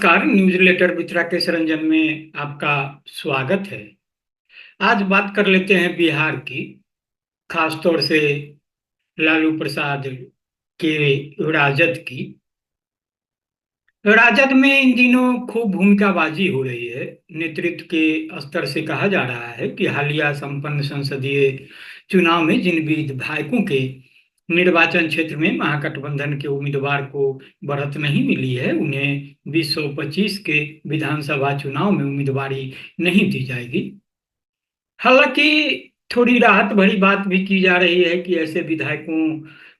नमस्कार। News letter मित्रा के सरंजन में आपका स्वागत है। आज बात कर लेते हैं बिहार की, खास तौर से लालू प्रसाद के राजद की। राजद में इन दिनों खूब भूमिकाबाजी हो रही है। नेतृत्व के स्तर से कहा जा रहा है कि हालिया संपन्न संसदीय चुनाव में जिन विधायकों के निर्वाचन क्षेत्र में महागठबंधन के उम्मीदवार को बढ़त नहीं मिली है, उन्हें 2025 के विधानसभा चुनाव में उम्मीदवारी नहीं दी जाएगी। हालांकि थोड़ी राहत भरी बात भी की जा रही है कि ऐसे विधायकों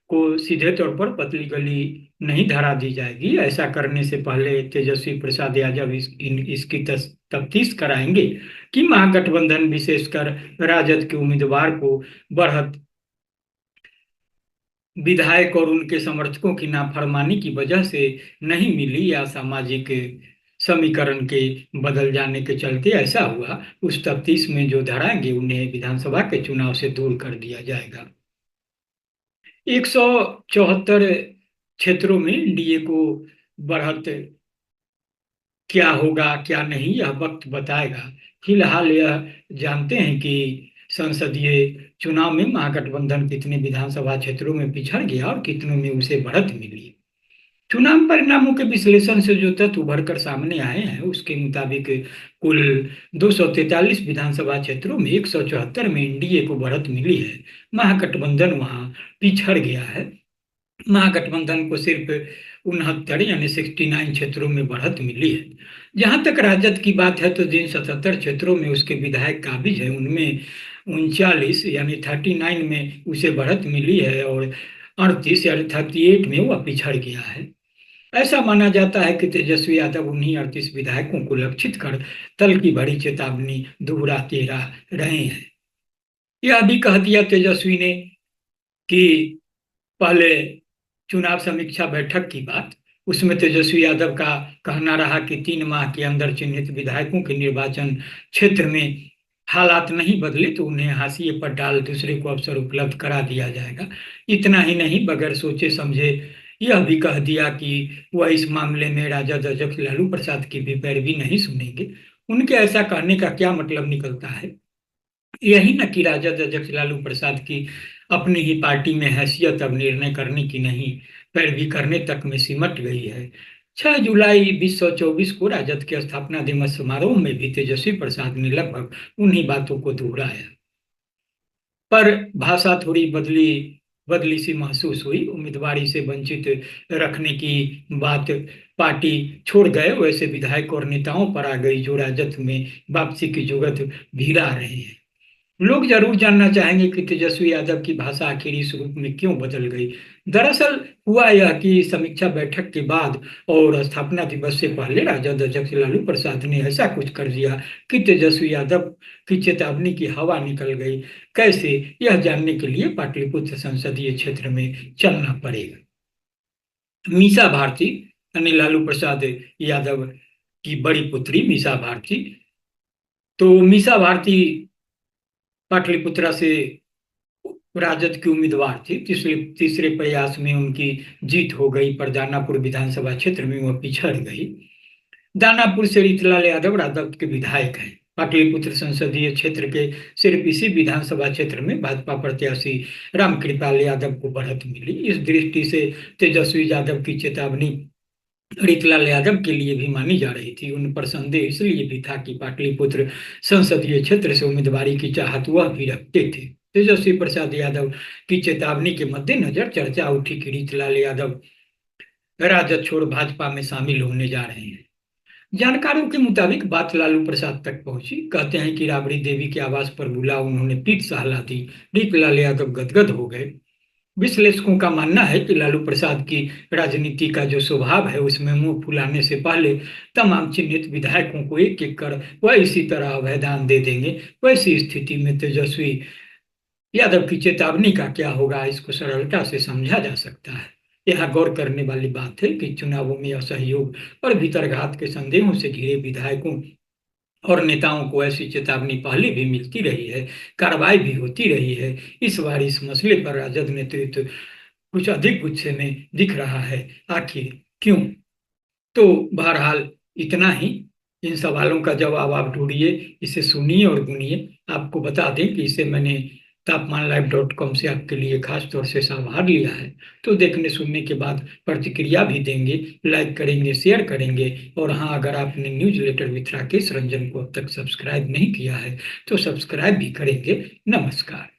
को सीधे तौर पर पतली गली नहीं धरा दी जाएगी। ऐसा करने से पहले तेजस्वी प्रसाद यादव इसकी तफ्तीश कराएंगे कि महागठबंधन विशेषकर राजद के उम्मीदवार को बढ़त विधायक और उनके समर्थकों की नाफरमानी की वजह से नहीं मिली या सामाजिक समीकरण के बदल जाने के चलते ऐसा हुआ। उस तफ्तीश में जो धराएंगे उन्हें विधानसभा के चुनाव से दूर कर दिया जाएगा। 174 क्षेत्रों में एनडीए को बढ़त क्या होगा क्या नहीं, यह वक्त बताएगा। फिलहाल यह जानते हैं कि संसदीय चुनाव में महागठबंधन कितने विधानसभा क्षेत्रों में पिछड़ गया और कितनों में उसे बढ़त मिली। चुनाव परिणामों के विश्लेषण से जो तथ्य उभर कर सामने आए हैं उसके मुताबिक कुल 243 विधानसभा क्षेत्रों में 174 में एनडीए को बढ़त मिली है। महागठबंधन वहां पिछड़ गया है। महागठबंधन को सिर्फ 69 यानी 69 क्षेत्रों में बढ़त मिली है। जहां तक राजद की बात है तो जिन 77 क्षेत्रों में उसके विधायक काबिज है उनमें 39 यानी 39 में उसे बढ़त मिली है और 38 यानी 38 में वह पिछड़ गया है। ऐसा माना जाता है कि तेजस्वी यादव उन्हीं 38 विधायकों को लक्षित कर तल की भरी चेतावनी दोहराते रहे हैं। यह भी कह दिया तेजस्वी ने कि पहले चुनाव समीक्षा बैठक की बात, उसमें तेजस्वी यादव का कहना रहा कि 3 माह के अंदर चिन्हित विधायकों के निर्वाचन क्षेत्र में हालात नहीं बदले तो उन्हें हाशिए पर डाल दूसरे को अवसर उपलब्ध करा दिया जाएगा। इतना ही नहीं, बगैर सोचे समझे यह भी कह दिया कि वह इस मामले में राजद अध्यक्ष लालू प्रसाद की भी पैरवी नहीं सुनेंगे। उनके ऐसा कहने का क्या मतलब निकलता है? यही न कि राजद अध्यक्ष लालू प्रसाद की अपनी ही पार्टी में हैसियत अब निर्णय करने की नहीं, पैरवी करने तक में सिमट गई है। 6 जुलाई 2024 को राजद के स्थापना दिवस समारोह में भी तेजस्वी प्रसाद ने लगभग उन्हीं बातों को दोहराया, पर भाषा थोड़ी बदली बदली सी महसूस हुई। उम्मीदवारी से वंचित रखने की बात पार्टी छोड़ गए वैसे विधायक और नेताओं पर आ गई जो राजद में वापसी की जुगत भिड़ा रहे हैं। लोग जरूर जानना चाहेंगे कि तेजस्वी यादव की भाषा आखिर इस रूप में क्यों बदल गई। दरअसल हुआ यह कि समीक्षा बैठक के बाद और स्थापना दिवस से पहले राजद अध्यक्ष लालू प्रसाद ने ऐसा कुछ कर दिया कि तेजस्वी यादव की चेतावनी की हवा निकल गई। कैसे, यह जानने के लिए पाटलिपुत्र संसदीय क्षेत्र में चलना पड़ेगा। मीसा भारती यानी लालू प्रसाद यादव की बड़ी पुत्री मीसा भारती, तो मीसा भारती पाटलिपुत्रा से राजद की उम्मीदवार थी। तीसरे तीसरे प्रयास में उनकी जीत हो गई, पर दानापुर विधानसभा क्षेत्र में वह पिछड़ गई। दानापुर से रीतलाल यादव राजद के विधायक हैं। पाटलिपुत्र संसदीय क्षेत्र के सिर्फ इसी विधानसभा क्षेत्र में भाजपा प्रत्याशी रामकृपाल यादव को बढ़त मिली। इस दृष्टि से तेजस्वी यादव की चेतावनी रीतलाल यादव के लिए भी मानी जा रही थी। उन पर संदेह इसलिए भी था कि पाटलिपुत्र संसदीय क्षेत्र से उम्मीदवारी की चाहत वह भी रखते थे। तेजस्वी प्रसाद यादव की चेतावनी के मद्देनजर चर्चा उठी कि रीतलाल यादव राजद छोड़ भाजपा में शामिल होने जा रहे हैं। जानकारों के मुताबिक बात लालू प्रसाद तक पहुंची। कहते हैं कि राबड़ी देवी के आवास पर बुला उन्होंने पीठ सहला दी। रीतलाल यादव गदगद हो गए। विश्लेषकों का मानना है कि लालू प्रसाद की राजनीति का जो स्वभाव है उसमें मुंह फुलाने से पहले तमाम चिन्हित विधायकों को एक एक कर वह इसी तरह अभयदान दे देंगे। वैसी स्थिति में तेजस्वी यादव की चेतावनी का क्या होगा, इसको सरलता से समझा जा सकता है। यह गौर करने वाली बात है कि चुनावों में असहयोग और भीतरघात के संदेहों से घिरे विधायकों और नेताओं को ऐसी चेतावनी पहले भी मिलती रही है, कार्रवाई भी होती रही है। इस बार इस मसले पर राजद नेतृत्व कुछ अधिक गुस्से में दिख रहा है। आखिर क्यों? तो बहरहाल इतना ही। इन सवालों का जवाब आप ढूंढिए, इसे सुनिए और गुनिए। आपको बता दें कि इसे मैंने तापमानलाइव.com से आपके लिए खास तौर से संभाल लिया है। तो देखने सुनने के बाद प्रतिक्रिया भी देंगे, लाइक करेंगे, शेयर करेंगे। और हाँ, अगर आपने newsletter with Rakesh Ranjan को अब तक सब्सक्राइब नहीं किया है तो सब्सक्राइब भी करेंगे। नमस्कार।